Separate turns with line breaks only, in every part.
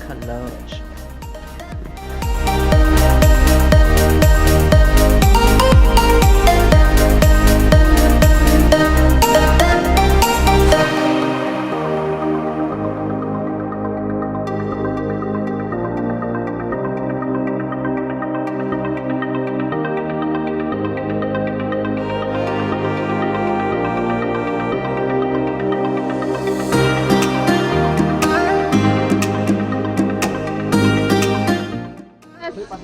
Haka Lodge.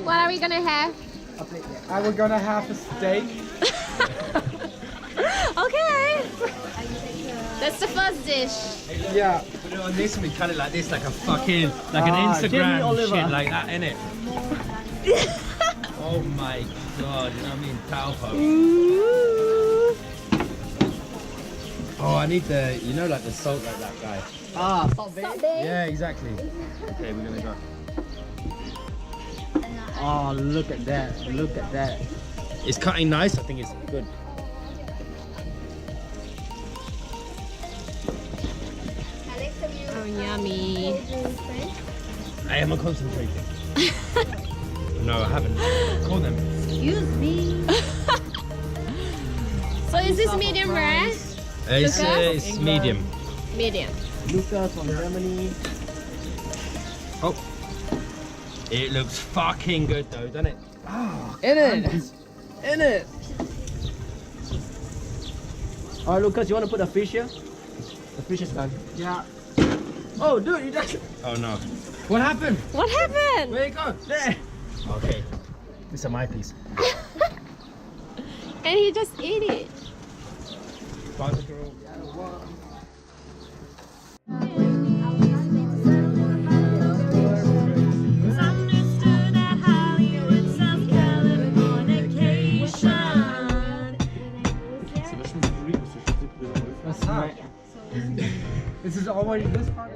What are we gonna have?
We're gonna have a steak.
Okay. That's the first dish.
Yeah.
Put it on this and we cut it like this, like a fucking, like an Instagram shit like that, innit? Oh my god, you know what I mean? Taupo. Oh, I need the, you know, like the salt like that guy.
Ah, salt bay.
Yeah, exactly. Okay, we're gonna go.
Oh, look at that. Look at that.
It's cutting nice, I think it's good.
Oh, yummy.
I am concentrating. No, I haven't. Call them.
Excuse me. So is this medium rare?
It's medium.
Medium.
Lucas from Germany.
Oh. It looks fucking good though, doesn't it?
In it! In it! Alright, Lucas, you want to put the fish here? The fish is done.
Yeah.
Oh, dude, you just.
Oh no. What happened?
What happened?
Where you go?
There!
Okay. These are my piece.
And he just ate it.
This is already this part.